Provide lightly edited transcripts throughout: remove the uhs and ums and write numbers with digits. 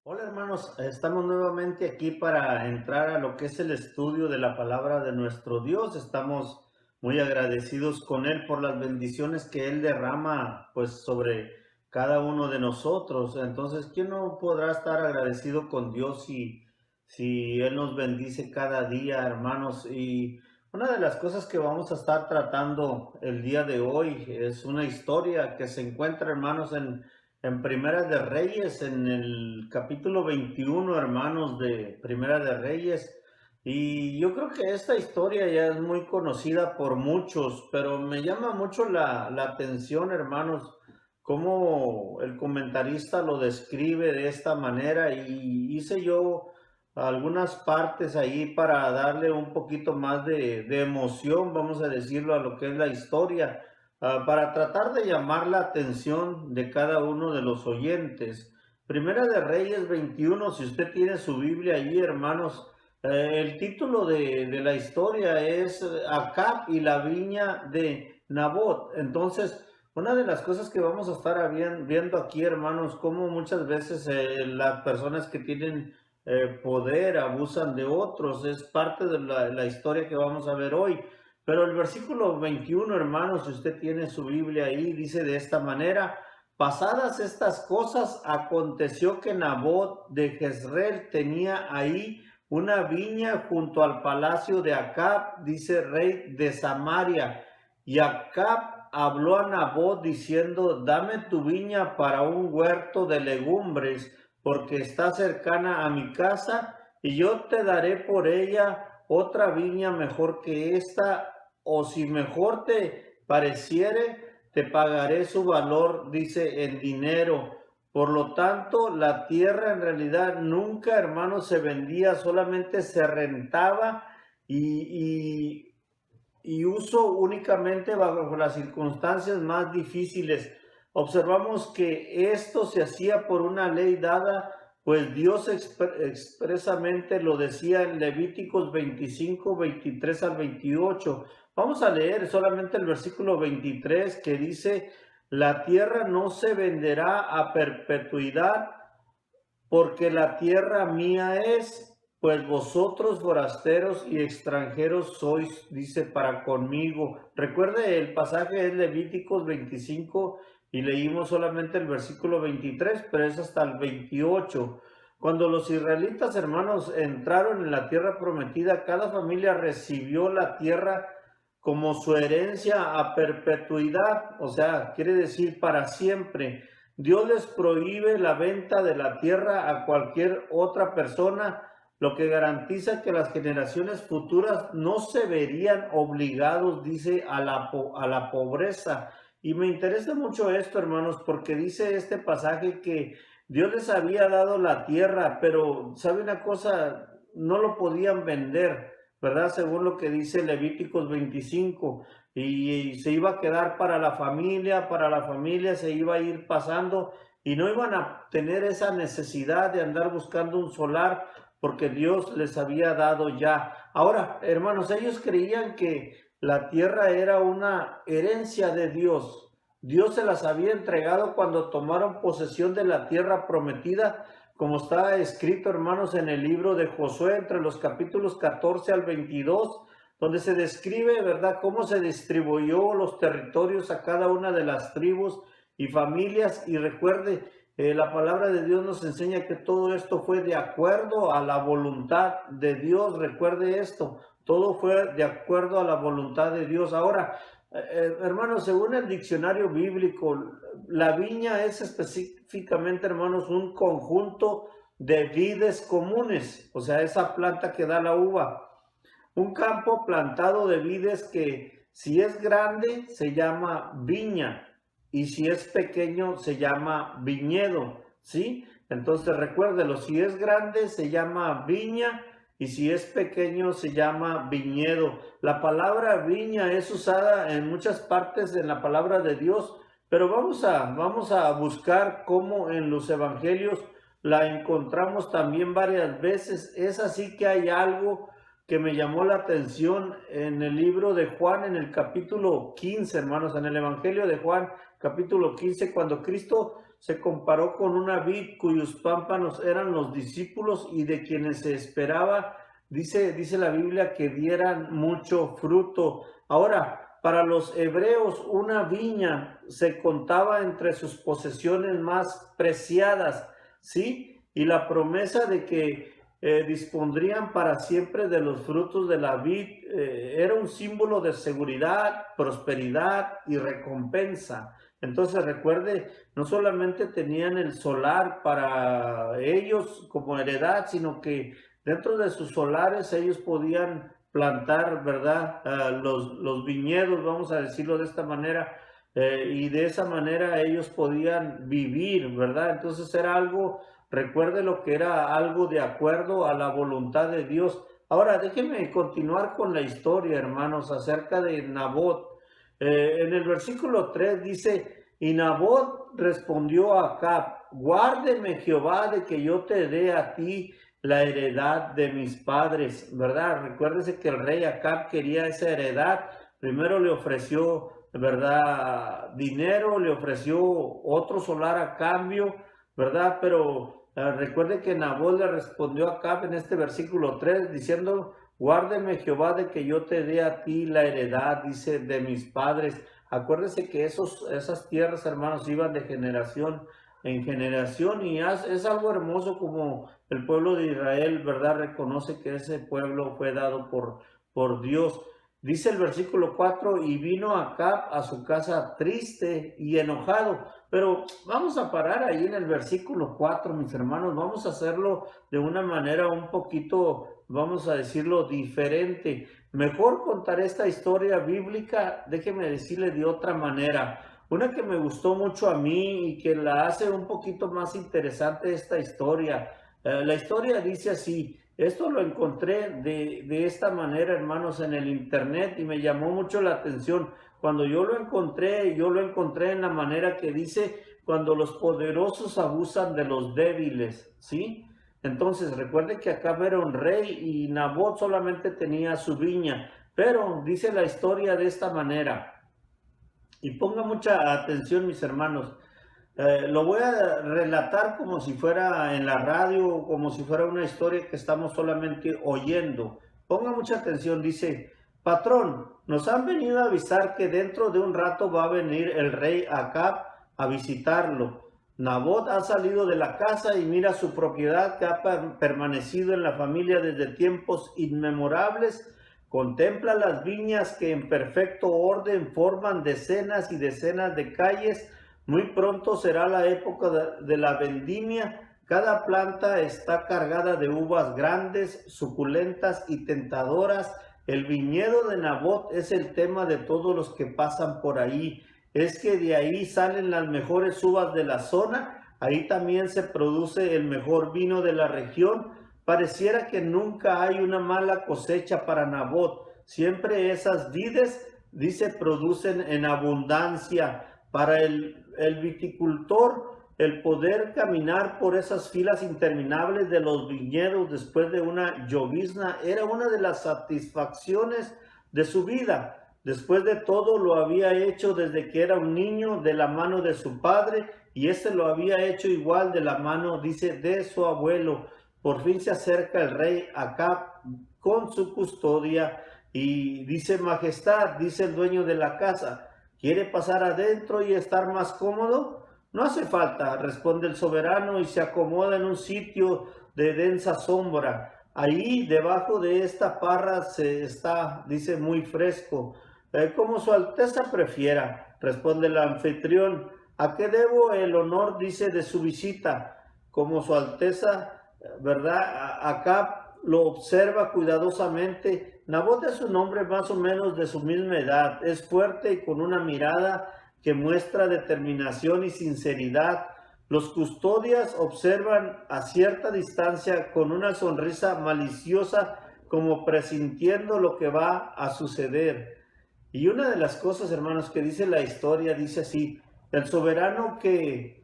Hola hermanos, estamos nuevamente aquí para entrar a lo que es el estudio de la palabra de nuestro Dios. Estamos muy agradecidos con Él por las bendiciones que Él derrama pues sobre cada uno de nosotros. Entonces, ¿quién no podrá estar agradecido con Dios si Él nos bendice cada día, hermanos? Y una de las cosas que vamos a estar tratando el día de hoy es una historia que se encuentra, hermanos, en Primera de Reyes, en el capítulo 21, hermanos, de Primera de Reyes. Y yo creo que esta historia ya es muy conocida por muchos, pero me llama mucho la atención, hermanos, cómo el comentarista lo describe de esta manera. Y hice yo algunas partes ahí para darle un poquito más de emoción, vamos a decirlo, a lo que es la historia, para tratar de llamar la atención de cada uno de los oyentes. Primera de Reyes 21, si usted tiene su Biblia allí, hermanos, el título de la historia es Acab y la viña de Nabot. Entonces, una de las cosas que vamos a estar viendo aquí, hermanos, como muchas veces las personas que tienen poder abusan de otros, es parte de la historia que vamos a ver hoy. Pero el versículo 21, hermanos, si usted tiene su Biblia ahí, dice de esta manera: pasadas estas cosas, aconteció que Nabot de Jezreel tenía ahí una viña junto al palacio de Acab, dice rey de Samaria. Y Acab habló a Nabot diciendo: dame tu viña para un huerto de legumbres, porque está cercana a mi casa, y yo te daré por ella otra viña mejor que esta, o si mejor te pareciere, te pagaré su valor, dice, en dinero. Por lo tanto, la tierra en realidad nunca, hermanos, se vendía, solamente se rentaba y, y uso únicamente bajo las circunstancias más difíciles. Observamos que esto se hacía por una ley dada, pues Dios expresamente lo decía en Levíticos 25, 23 al 28. Vamos a leer solamente el versículo 23 que dice: la tierra no se venderá a perpetuidad, porque la tierra mía es, pues vosotros forasteros y extranjeros sois, dice, para conmigo. Recuerde, el pasaje es Levíticos 25 y leímos solamente el versículo 23, pero es hasta el 28. Cuando los israelitas, hermanos, entraron en la tierra prometida, cada familia recibió la tierra como su herencia a perpetuidad, o sea, quiere decir para siempre. Dios les prohíbe la venta de la tierra a cualquier otra persona, lo que garantiza que las generaciones futuras no se verían obligados, dice, a la pobreza. Y me interesa mucho esto, hermanos, porque dice este pasaje que Dios les había dado la tierra, pero ¿sabe una cosa? No lo podían vender, ¿verdad? Según lo que dice Levíticos 25, y se iba a quedar para la familia se iba a ir pasando y no iban a tener esa necesidad de andar buscando un solar porque Dios les había dado ya. Ahora, hermanos, ellos creían que la tierra era una herencia de Dios. Dios se las había entregado cuando tomaron posesión de la tierra prometida, como está escrito, hermanos, en el libro de Josué, entre los capítulos 14 al 22, donde se describe, ¿verdad?, cómo se distribuyó los territorios a cada una de las tribus y familias. Y recuerde, la palabra de Dios nos enseña que todo esto fue de acuerdo a la voluntad de Dios. Recuerde esto, todo fue de acuerdo a la voluntad de Dios. Ahora, hermanos, según el diccionario bíblico, la viña es específicamente, hermanos, un conjunto de vides comunes, o sea, esa planta que da la uva. Un campo plantado de vides que, si es grande, se llama viña, y si es pequeño se llama viñedo, ¿sí? Entonces recuérdelo, si es grande se llama viña y si es pequeño se llama viñedo. La palabra viña es usada en muchas partes en la palabra de Dios, pero vamos a buscar cómo en los evangelios la encontramos también varias veces. Es así que hay algo que me llamó la atención en el libro de Juan, en el capítulo 15, hermanos, en el Evangelio de Juan, capítulo 15, cuando Cristo se comparó con una vid cuyos pámpanos eran los discípulos y de quienes se esperaba, dice la Biblia, que dieran mucho fruto. Ahora, para los hebreos, una viña se contaba entre sus posesiones más preciadas, ¿sí? Y la promesa de que dispondrían para siempre de los frutos de la vid era un símbolo de seguridad, prosperidad y recompensa. Entonces recuerde, no solamente tenían el solar para ellos como heredad, sino que dentro de sus solares ellos podían plantar, ¿verdad? Los viñedos, vamos a decirlo de esta manera, y de esa manera ellos podían vivir, ¿verdad? Entonces era algo, recuerde lo que era algo de acuerdo a la voluntad de Dios. Ahora déjenme continuar con la historia, hermanos, acerca de Nabot. En el versículo 3 dice, y Nabot respondió a Acab, guárdeme Jehová de que yo te dé a ti la heredad de mis padres, ¿verdad? Recuérdese que el rey Acab quería esa heredad. Primero le ofreció, ¿verdad? Dinero, le ofreció otro solar a cambio, ¿verdad? Pero recuerde que Nabot le respondió a Acab en este versículo 3 diciendo, guárdeme Jehová de que yo te dé a ti la heredad, dice, de mis padres. Acuérdese que esas tierras, hermanos, iban de generación en generación y es algo hermoso como el pueblo de Israel, ¿verdad? Reconoce que ese pueblo fue dado por Dios. Dice el versículo 4, y vino Acab a su casa triste y enojado. Pero vamos a parar ahí en el versículo 4, mis hermanos. Vamos a hacerlo de una manera un poquito, vamos a decirlo, diferente. Mejor contar esta historia bíblica, déjeme decirle de otra manera. Una que me gustó mucho a mí y que la hace un poquito más interesante esta historia. La historia dice así, esto lo encontré de esta manera, hermanos, en el internet y me llamó mucho la atención. Cuando yo lo encontré en la manera que dice, cuando los poderosos abusan de los débiles, ¿sí? Entonces, recuerde que acá era un rey y Nabot solamente tenía su viña, pero dice la historia de esta manera. Y ponga mucha atención, mis hermanos. Lo voy a relatar como si fuera en la radio, como si fuera una historia que estamos solamente oyendo. Ponga mucha atención, dice, patrón, nos han venido a avisar que dentro de un rato va a venir el rey Acab a visitarlo. Nabot ha salido de la casa y mira su propiedad que ha permanecido en la familia desde tiempos inmemorables. Contempla las viñas que en perfecto orden forman decenas y decenas de calles. Muy pronto será la época de la vendimia. Cada planta está cargada de uvas grandes, suculentas y tentadoras. El viñedo de Nabot es el tema de todos los que pasan por ahí. Es que de ahí salen las mejores uvas de la zona. Ahí también se produce el mejor vino de la región. Pareciera que nunca hay una mala cosecha para Nabot. Siempre esas vides, dice, producen en abundancia. Para el viticultor, el poder caminar por esas filas interminables de los viñedos después de una llovizna era una de las satisfacciones de su vida. Después de todo, lo había hecho desde que era un niño de la mano de su padre y este lo había hecho igual de la mano, dice, de su abuelo. Por fin se acerca el rey Acab con su custodia y dice, majestad, dice el dueño de la casa, ¿quiere pasar adentro y estar más cómodo? No hace falta, responde el soberano y se acomoda en un sitio de densa sombra. Ahí debajo de esta parra se está, dice, muy fresco. Como su alteza prefiera, responde el anfitrión. ¿A qué debo el honor, dice, de su visita? Como su alteza, ¿verdad? Acá lo observa cuidadosamente. Nabot es un hombre más o menos de su misma edad. Es fuerte y con una mirada que muestra determinación y sinceridad. Los custodias observan a cierta distancia con una sonrisa maliciosa como presintiendo lo que va a suceder. Y una de las cosas, hermanos, que dice la historia, dice así, el soberano que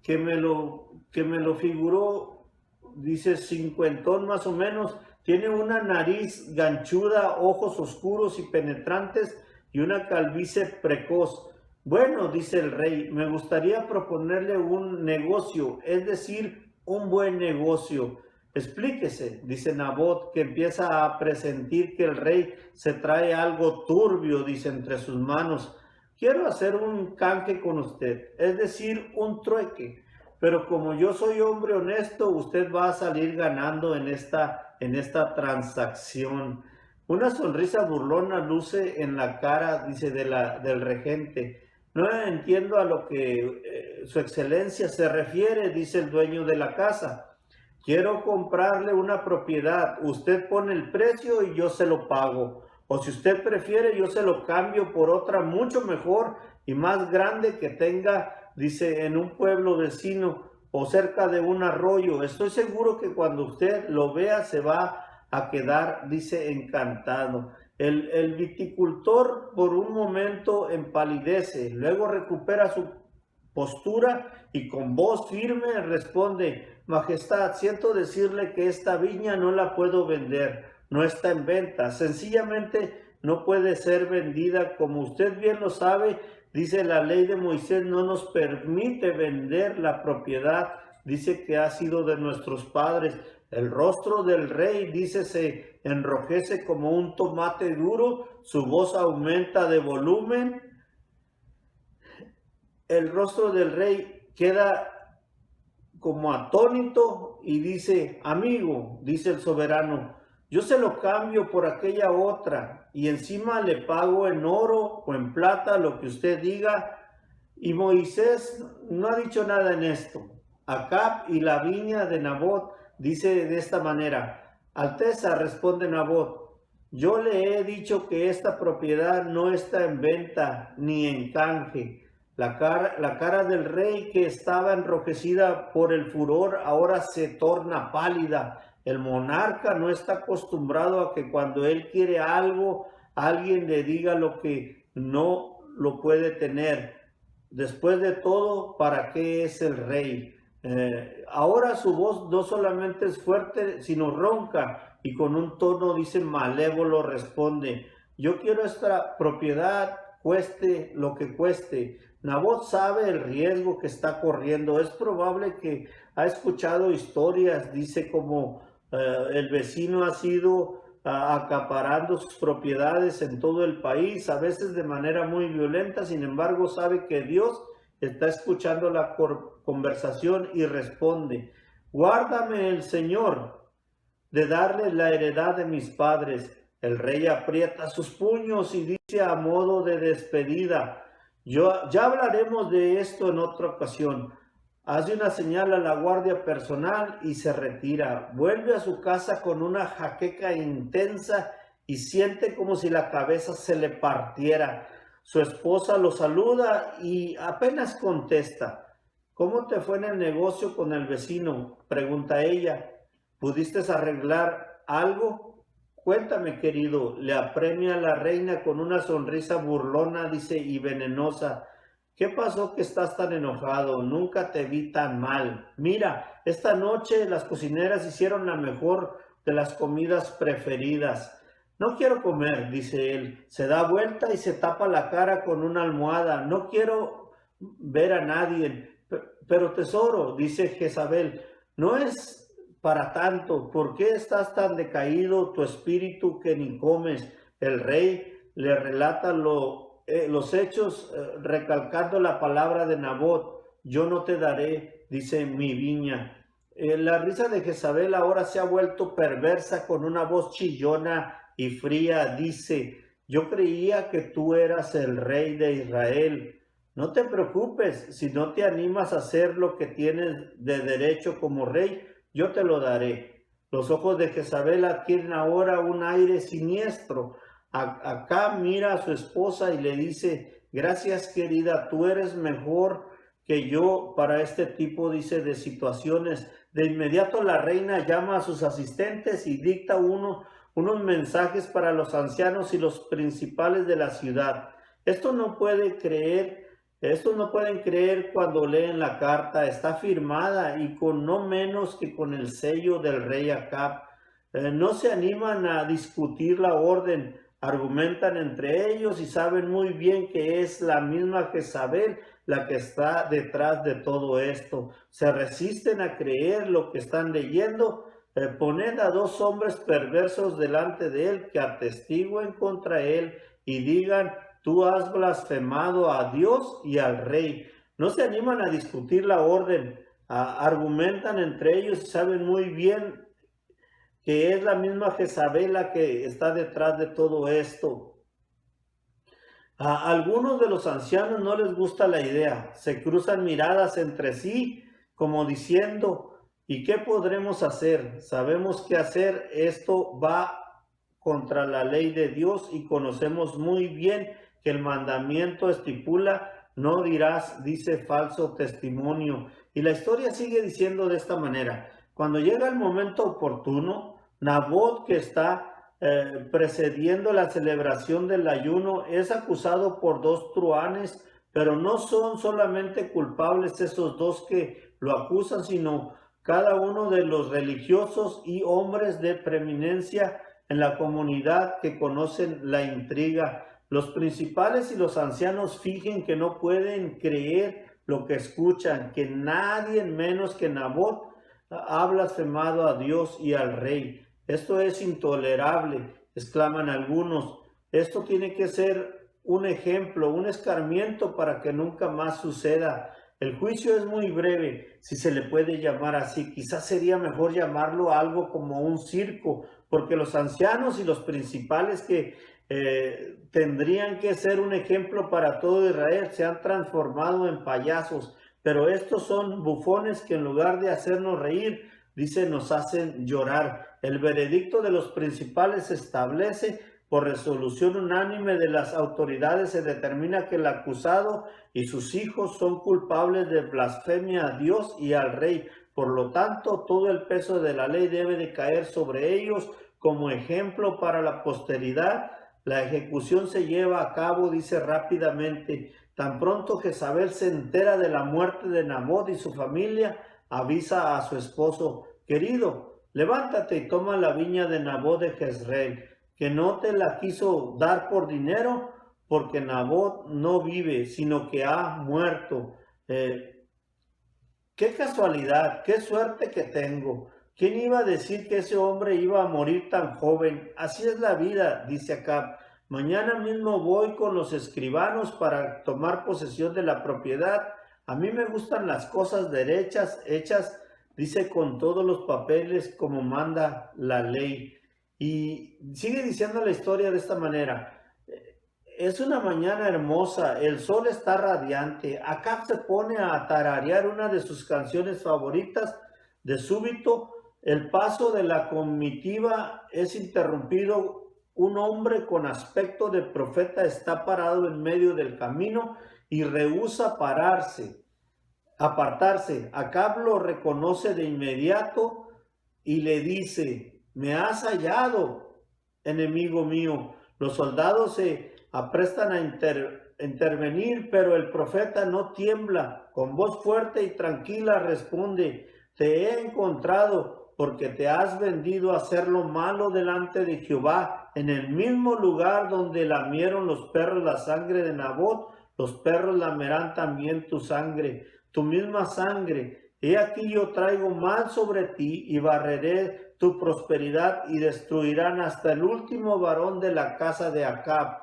me lo figuró, dice cincuentón más o menos, Tiene una nariz ganchuda, ojos oscuros y penetrantes y una calvicie precoz. Bueno, dice el rey, me gustaría proponerle un negocio, es decir, un buen negocio. Explíquese, dice Nabot, que empieza a presentir que el rey se trae algo turbio, dice, entre sus manos. Quiero hacer un canje con usted, es decir, un trueque. Pero como yo soy hombre honesto, usted va a salir ganando en esta transacción. Una sonrisa burlona luce en la cara, dice, del regente. No entiendo a lo que su excelencia se refiere, dice el dueño de la casa. Quiero comprarle una propiedad. Usted pone el precio y yo se lo pago. O si usted prefiere, yo se lo cambio por otra mucho mejor y más grande que tenga, dice, en un pueblo vecino o cerca de un arroyo. Estoy seguro que cuando usted lo vea se va a quedar, dice, encantado. El viticultor por un momento empalidece, luego recupera su postura y con voz firme responde: Majestad, siento decirle que esta viña no la puedo vender, no está en venta, sencillamente no puede ser vendida. Como usted bien lo sabe, dice, la ley de Moisés no nos permite vender la propiedad, dice, que ha sido de nuestros padres. El rostro del rey, dice, se enrojece como un tomate duro, su voz aumenta de volumen. El rostro del rey queda como atónito y dice: amigo, dice el soberano, yo se lo cambio por aquella otra y encima le pago en oro o en plata, lo que usted diga. Y Moisés no ha dicho nada en esto. Acab y la viña de Nabot dice de esta manera: Alteza, responde Nabot, yo le he dicho que esta propiedad no está en venta ni en canje. La cara del rey, que estaba enrojecida por el furor, ahora se torna pálida. El monarca no está acostumbrado a que cuando él quiere algo, alguien le diga lo que no lo puede tener. Después de todo, ¿para qué es el rey? Ahora su voz no solamente es fuerte, sino ronca, y con un tono, dice, malévolo, responde: yo quiero esta propiedad, cueste lo que cueste. Nabot sabe el riesgo que está corriendo. Es probable que ha escuchado historias, dice, como el vecino ha sido acaparando sus propiedades en todo el país, a veces de manera muy violenta. Sin embargo, sabe que Dios está escuchando la conversación y responde: guárdame el Señor de darle la heredad de mis padres. El rey aprieta sus puños y dice a modo de despedida: ya hablaremos de esto en otra ocasión. Hace una señal a la guardia personal y se retira. Vuelve a su casa con una jaqueca intensa y siente como si la cabeza se le partiera. Su esposa lo saluda y apenas contesta. ¿Cómo te fue en el negocio con el vecino?, pregunta ella. ¿Pudiste arreglar algo? Cuéntame, querido, le apremia la reina con una sonrisa burlona, dice, y venenosa. ¿Qué pasó que estás tan enojado? Nunca te vi tan mal. Mira, esta noche las cocineras hicieron la mejor de las comidas preferidas. No quiero comer, dice él. Se da vuelta y se tapa la cara con una almohada. No quiero ver a nadie. Pero tesoro, dice Jezabel, no es para tanto. ¿Por qué estás tan decaído tu espíritu que ni comes? El rey le relata los hechos, recalcando la palabra de Nabot: yo no te daré, dice, mi viña. La risa de Jezabel ahora se ha vuelto perversa. Con una voz chillona y fría dice: yo creía que tú eras el rey de Israel. No te preocupes, si no te animas a hacer lo que tienes de derecho como rey, yo te lo daré. Los ojos de Jezabel adquieren ahora un aire siniestro. Acá mira a su esposa y le dice: gracias, querida, tú eres mejor que yo para este tipo, dice, de situaciones. De inmediato la reina llama a sus asistentes y dicta unos mensajes para los ancianos y los principales de la ciudad. Esto no pueden creer cuando leen la carta. Está firmada y con no menos que con el sello del rey Acab. no se animan a discutir la orden, argumentan entre ellos y saben muy bien que es la misma Jezabel la que está detrás de todo esto. Se resisten a creer lo que están leyendo. Poned a dos hombres perversos delante de él que atestiguen contra él y digan: tú has blasfemado a Dios y al rey. No se animan a discutir la orden, argumentan entre ellos y saben muy bien que es la misma Jezabel la que está detrás de todo esto. A algunos de los ancianos no les gusta la idea, se cruzan miradas entre sí como diciendo: ¿y qué podremos hacer? Sabemos que hacer esto va contra la ley de Dios y conocemos muy bien que el mandamiento estipula: no dirás, dice falso testimonio. Y la historia sigue diciendo de esta manera: cuando llega el momento oportuno, Nabot, que está precediendo la celebración del ayuno, es acusado por dos truhanes, pero no son solamente culpables esos dos que lo acusan, sino cada uno de los religiosos y hombres de preeminencia en la comunidad que conocen la intriga. Los principales y los ancianos fingen que no pueden creer lo que escuchan, que nadie menos que Nabot ha blasfemado a Dios y al rey. Esto es intolerable, exclaman algunos. Esto tiene que ser un ejemplo, un escarmiento para que nunca más suceda. El juicio es muy breve, si se le puede llamar así. Quizás sería mejor llamarlo algo como un circo, porque los ancianos y los principales que tendrían que ser un ejemplo para todo Israel se han transformado en payasos. Pero estos son bufones que en lugar de hacernos reír, dice, nos hacen llorar. El veredicto de los principales se establece por resolución unánime de las autoridades. Se determina que el acusado y sus hijos son culpables de blasfemia a Dios y al rey. Por lo tanto, todo el peso de la ley debe de caer sobre ellos como ejemplo para la posteridad. La ejecución se lleva a cabo, dice, rápidamente. Tan pronto Jezabel se entera de la muerte de Nabot y su familia, avisa a su esposo: querido, levántate y toma la viña de Nabot de Jezreel, que no te la quiso dar por dinero, porque Nabot no vive, sino que ha muerto. Qué casualidad, qué suerte que tengo. ¿Quién iba a decir que ese hombre iba a morir tan joven? Así es la vida, dice Acab. Mañana mismo voy con los escribanos para tomar posesión de la propiedad. A mí me gustan las cosas derechas, hechas, dice, con todos los papeles como manda la ley. Y sigue diciendo la historia de esta manera. Es una mañana hermosa, el sol está radiante. Acab se pone a tararear una de sus canciones favoritas. De súbito, el paso de la comitiva es interrumpido. Un hombre con aspecto de profeta está parado en medio del camino y rehúsa apartarse. Acab lo reconoce de inmediato y le dice: me has hallado, enemigo mío. Los soldados se aprestan a intervenir, pero el profeta no tiembla. Con voz fuerte y tranquila responde: te he encontrado porque te has vendido a hacer lo malo delante de Jehová. En el mismo lugar donde lamieron los perros la sangre de Nabot, los perros lamerán también tu sangre, tu misma sangre. He aquí yo traigo mal sobre ti y barreré tu prosperidad y destruirán hasta el último varón de la casa de Acab,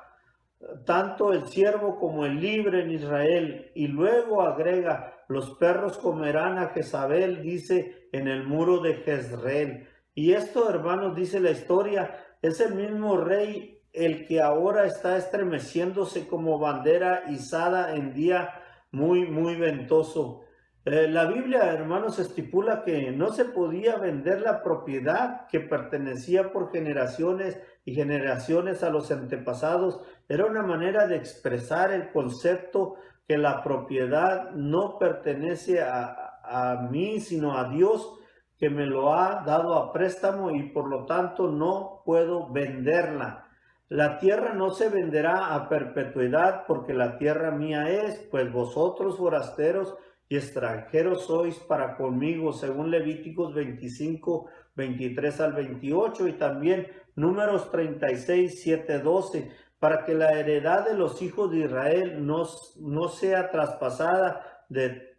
tanto el siervo como el libre en Israel. Y luego agrega: los perros comerán a Jezabel, dice, en el muro de Jezreel. Y esto, hermanos, dice la historia, es el mismo rey el que ahora está estremeciéndose como bandera izada en día muy, muy ventoso. La Biblia, hermanos, estipula que no se podía vender la propiedad que pertenecía por generaciones y generaciones a los antepasados. Era una manera de expresar el concepto que la propiedad no pertenece a mí, sino a Dios, que me lo ha dado a préstamo y por lo tanto no puedo venderla. La tierra no se venderá a perpetuidad, porque la tierra mía es, pues vosotros, forasteros y extranjeros sois para conmigo, según Levíticos 25, 23 al 28, y también Números 36, 7, 12, para que la heredad de los hijos de Israel no sea traspasada de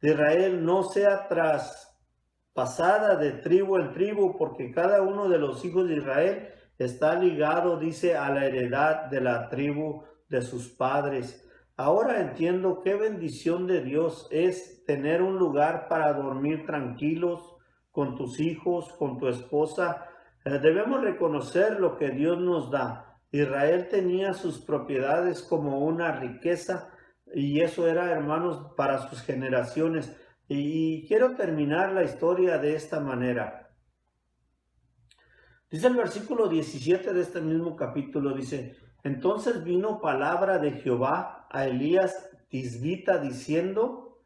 Israel, no sea traspasada de tribu en tribu, porque cada uno de los hijos de Israel está ligado, dice, a la heredad de la tribu de sus padres. Ahora entiendo qué bendición de Dios es tener un lugar para dormir tranquilos con tus hijos, con tu esposa. Debemos reconocer lo que Dios nos da. Israel tenía sus propiedades como una riqueza, y eso era, hermanos, para sus generaciones. Y quiero terminar la historia de esta manera. Dice el versículo 17 de este mismo capítulo, dice: entonces vino palabra de Jehová a Elías Tisbita diciendo: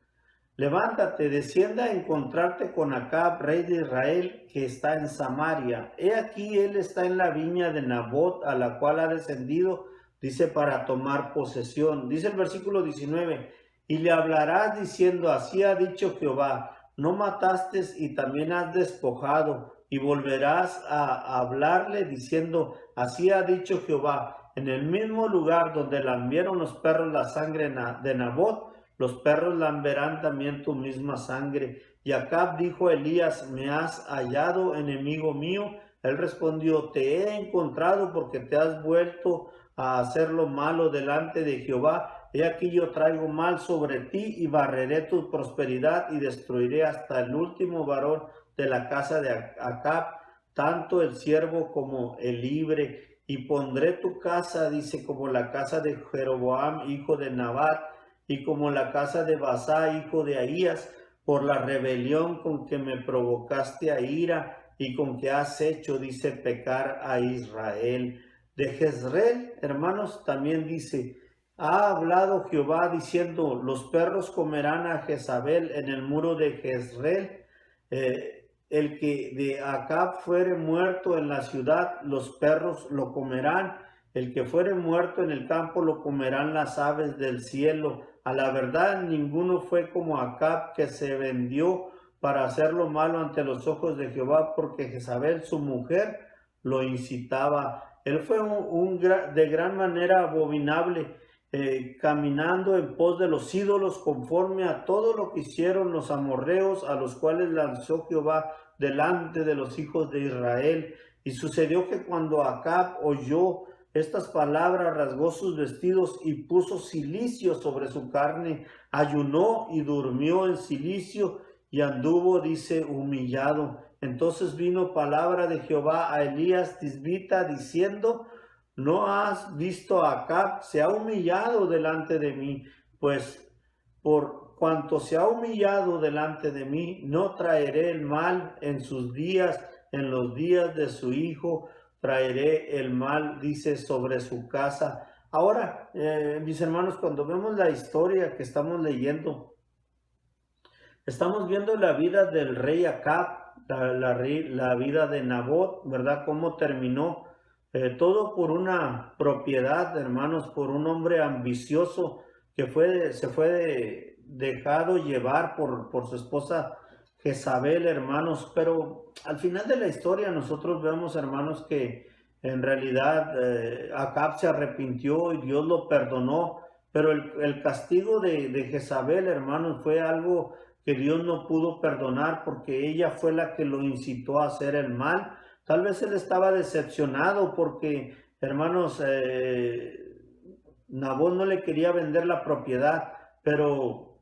levántate, descienda a encontrarte con Acab, rey de Israel, que está en Samaria. He aquí, él está en la viña de Nabot, a la cual ha descendido, dice, para tomar posesión. Dice el versículo 19, y le hablarás diciendo: así ha dicho Jehová, no mataste y también has despojado. Y volverás a hablarle diciendo: así ha dicho Jehová, en el mismo lugar donde lambieron los perros la sangre de Nabot, los perros lamberán también tu misma sangre. Y Acab dijo a Elías: ¿me has hallado, enemigo mío? Él respondió: te he encontrado porque te has vuelto a hacer lo malo delante de Jehová. He aquí yo traigo mal sobre ti y barreré tu prosperidad y destruiré hasta el último varón de la casa de Acab, tanto el siervo como el libre. Y pondré tu casa, dice, como la casa de Jeroboam, hijo de Nabat, y como la casa de Basá, hijo de Ahías, por la rebelión con que me provocaste a ira y con que has hecho, dice, pecar a Israel. De Jezreel, hermanos, también dice: ha hablado Jehová diciendo: los perros comerán a Jezabel en el muro de Jezreel. El que de Acab fuere muerto en la ciudad, los perros lo comerán. El que fuere muerto en el campo, lo comerán las aves del cielo. A la verdad, ninguno fue como Acab, que se vendió para hacer lo malo ante los ojos de Jehová, porque Jezabel, su mujer, lo incitaba. Él fue de gran manera abominable, caminando en pos de los ídolos, conforme a todo lo que hicieron los amorreos, a los cuales lanzó Jehová delante de los hijos de Israel. Y sucedió que cuando Acab oyó estas palabras, rasgó sus vestidos y puso cilicio sobre su carne, ayunó y durmió en cilicio y anduvo, dice, humillado. Entonces vino palabra de Jehová a Elías Tisbita diciendo: ¿no has visto a Acab? Se ha humillado delante de mí, pues por cuanto se ha humillado delante de mí, no traeré el mal en sus días, en los días de su hijo traeré el mal, dice, sobre su casa. Ahora, mis hermanos, cuando vemos la historia que estamos leyendo, estamos viendo la vida del rey Acab, la vida de Nabot, ¿verdad? Cómo terminó. Todo por una propiedad, hermanos, por un hombre ambicioso que se fue dejado llevar por su esposa Jezabel, hermanos. Pero al final de la historia nosotros vemos, hermanos, que en realidad Acab se arrepintió y Dios lo perdonó. Pero el castigo de Jezabel, hermanos, fue algo que Dios no pudo perdonar, porque ella fue la que lo incitó a hacer el mal. Tal vez él estaba decepcionado porque, hermanos, Nabot no le quería vender la propiedad, pero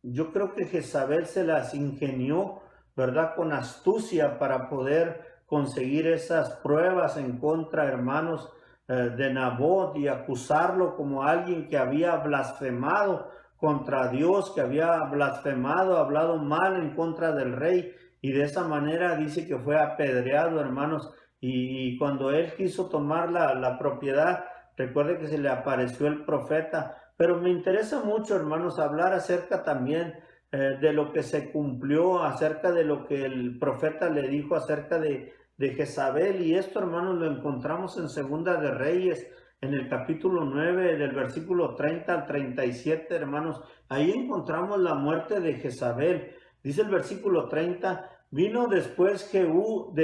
yo creo que Jezabel se las ingenió, ¿verdad?, con astucia para poder conseguir esas pruebas en contra, hermanos, de Nabot, y acusarlo como alguien que había blasfemado contra Dios, que había blasfemado, hablado mal en contra del rey. Y de esa manera dice que fue apedreado, hermanos. Y cuando él quiso tomar la propiedad, recuerde que se le apareció el profeta. Pero me interesa mucho, hermanos, hablar acerca también de lo que se cumplió, acerca de lo que el profeta le dijo acerca de Jezabel. Y esto, hermanos, lo encontramos en Segunda de Reyes, en el capítulo 9, del versículo 30 al 37, hermanos. Ahí encontramos la muerte de Jezabel. Dice el versículo 30, vino después Jehú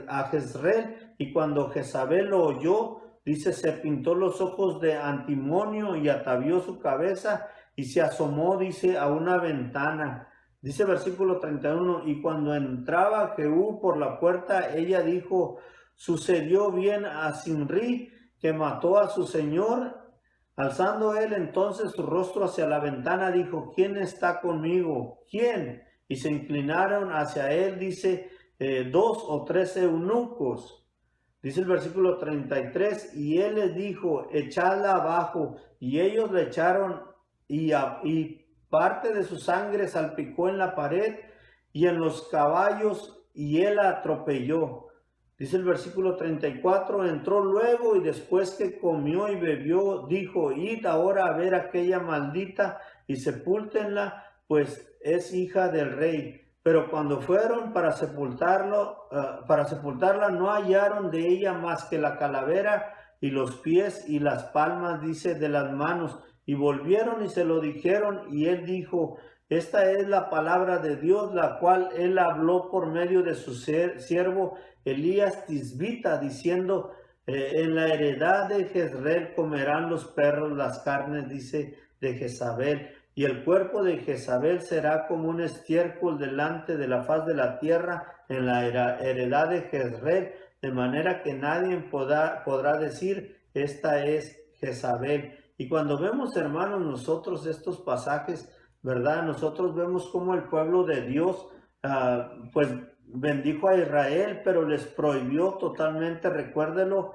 a Jezreel, y cuando Jezabel lo oyó, dice, se pintó los ojos de antimonio y atavió su cabeza y se asomó, dice, a una ventana. Dice versículo 31, y cuando entraba Jehú por la puerta, ella dijo, sucedió bien a Zimri, que mató a su señor. Alzando él entonces su rostro hacia la ventana, dijo, ¿quién está conmigo? ¿Quién? Y se inclinaron hacia él, dice, 2 o 3 eunucos. Dice el versículo 33, y él les dijo, echadla abajo, y ellos le echaron, y parte de su sangre salpicó en la pared y en los caballos, y él la atropelló. Dice el versículo 34, entró luego y después que comió y bebió, dijo, id ahora a ver aquella maldita y sepúltenla, pues es hija del rey. Pero cuando fueron para sepultarla, no hallaron de ella más que la calavera y los pies y las palmas, dice, de las manos. Y volvieron y se lo dijeron, y él dijo, esta es la palabra de Dios, la cual él habló por medio de su siervo Elías Tisbita, diciendo, en la heredad de Jezreel comerán los perros las carnes, dice, de Jezabel. Y el cuerpo de Jezabel será como un estiércol delante de la faz de la tierra en la heredad de Jezreel, de manera que nadie podrá decir, esta es Jezabel. Y cuando vemos, hermanos, nosotros estos pasajes, ¿verdad? Nosotros vemos cómo el pueblo de Dios, pues bendijo a Israel, pero les prohibió totalmente, recuérdelo,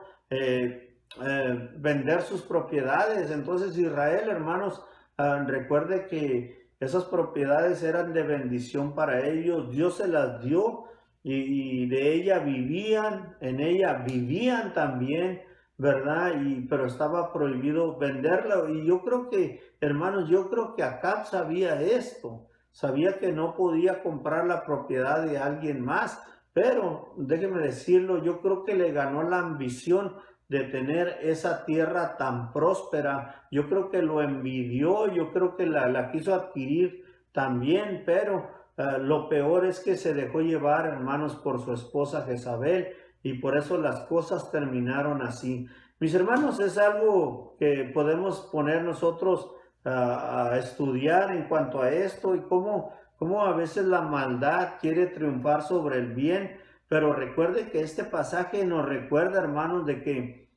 vender sus propiedades. Entonces Israel, hermanos, recuerde que esas propiedades eran de bendición para ellos. Dios se las dio y de ella vivían, en ella vivían también, ¿verdad? Pero estaba prohibido venderla. Y yo creo que, hermanos, yo creo que Acab sabía esto. Sabía que no podía comprar la propiedad de alguien más, pero déjeme decirlo, yo creo que le ganó la ambición de tener esa tierra tan próspera. Yo creo que lo envidió, yo creo que la quiso adquirir también, pero lo peor es que se dejó llevar, hermanos, por su esposa Jezabel, y por eso las cosas terminaron así. Mis hermanos, es algo que podemos poner nosotros a estudiar en cuanto a esto, y cómo a veces la maldad quiere triunfar sobre el bien. Pero recuerde que este pasaje nos recuerda, hermanos, de que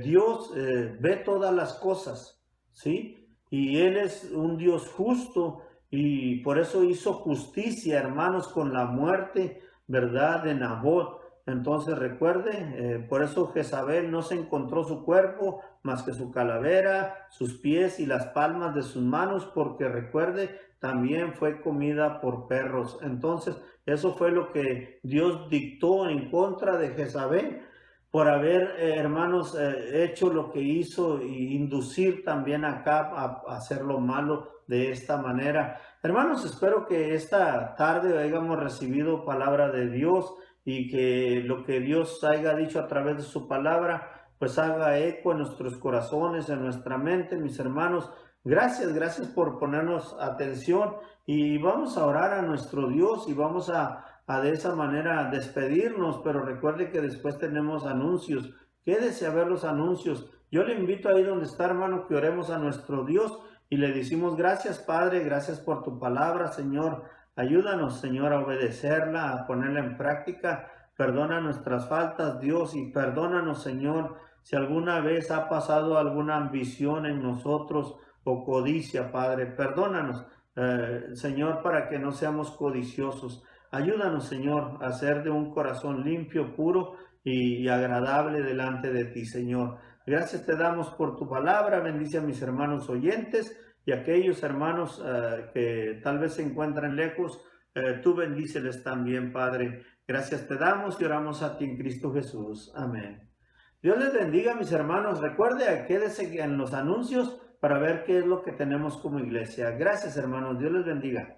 Dios ve todas las cosas, ¿sí? Y Él es un Dios justo, y por eso hizo justicia, hermanos, con la muerte, ¿verdad?, de Nabot. Entonces recuerde, por eso Jezabel no se encontró su cuerpo más que su calavera, sus pies y las palmas de sus manos, porque recuerde, también fue comida por perros. Entonces, eso fue lo que Dios dictó en contra de Jezabel por haber, hermanos, hecho lo que hizo y inducir también acá a hacer lo malo de esta manera. Hermanos, espero que esta tarde hayamos recibido palabra de Dios, y que lo que Dios haya dicho a través de su palabra pues haga eco en nuestros corazones, en nuestra mente, mis hermanos. Gracias por ponernos atención, y vamos a orar a nuestro Dios y vamos a de esa manera despedirnos, pero recuerde que después tenemos anuncios. Quédese a ver los anuncios. Yo le invito ahí donde está, hermano, que oremos a nuestro Dios y le decimos gracias, Padre, gracias por tu palabra, Señor. Ayúdanos, Señor, a obedecerla, a ponerla en práctica. Perdona nuestras faltas, Dios, y perdónanos, Señor, si alguna vez ha pasado alguna ambición en nosotros o codicia, Padre. Perdónanos, Señor, para que no seamos codiciosos. Ayúdanos, Señor, a ser de un corazón limpio, puro y agradable delante de ti, Señor. Gracias te damos por tu palabra. Bendice a mis hermanos oyentes y a aquellos hermanos que tal vez se encuentran lejos. Tú bendíceles también, Padre. Gracias te damos y oramos a ti en Cristo Jesús. Amén. Dios les bendiga, mis hermanos. Recuerde, quédese en los anuncios para ver qué es lo que tenemos como iglesia. Gracias, hermanos. Dios les bendiga.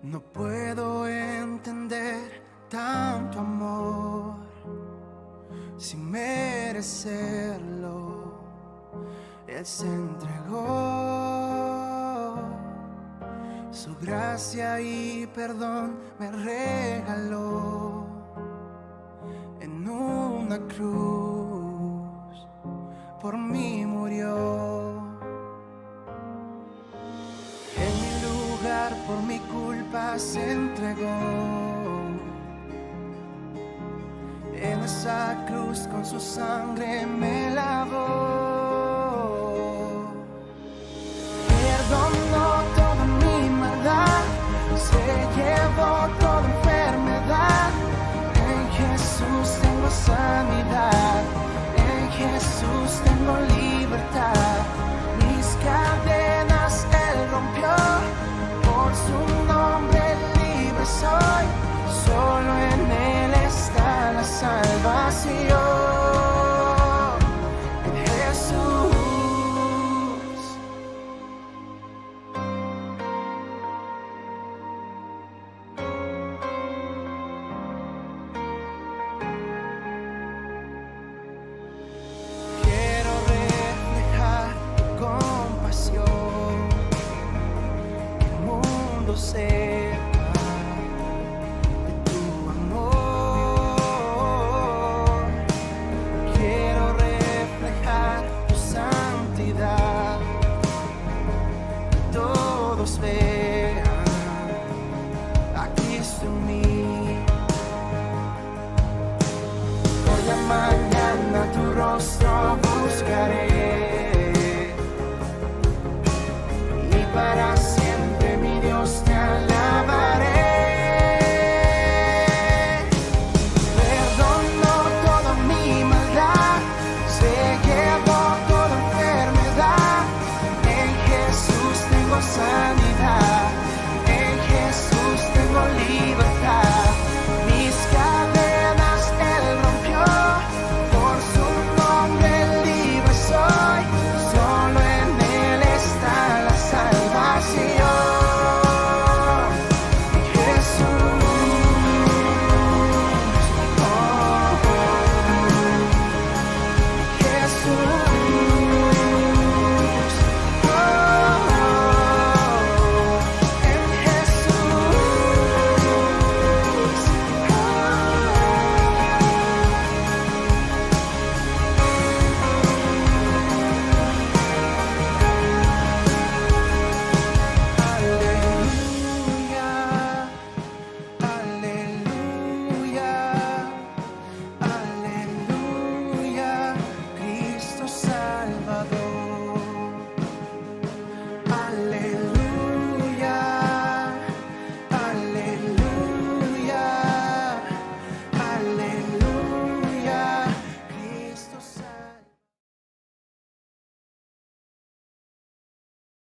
No puedo entender tanto amor sin merecerlo. Él se entregó, su gracia y perdón me regaló. En una cruz por mí murió. En mi lugar por mi culpa se entregó. En esa cruz con su sangre me lavó. Perdonó toda mi maldad, se llevó toda enfermedad. En Jesús tengo sanidad, en Jesús tengo libertad. Mis cadenas Él rompió, por su nombre libre soy. Solo en Él está la salvación, en Jesús. Quiero reflejar tu compasión, que el mundo sepa de tu amor. Quiero reflejar tu santidad, que todos vean a Cristo en mí. Por la mañana tu rostro buscaré,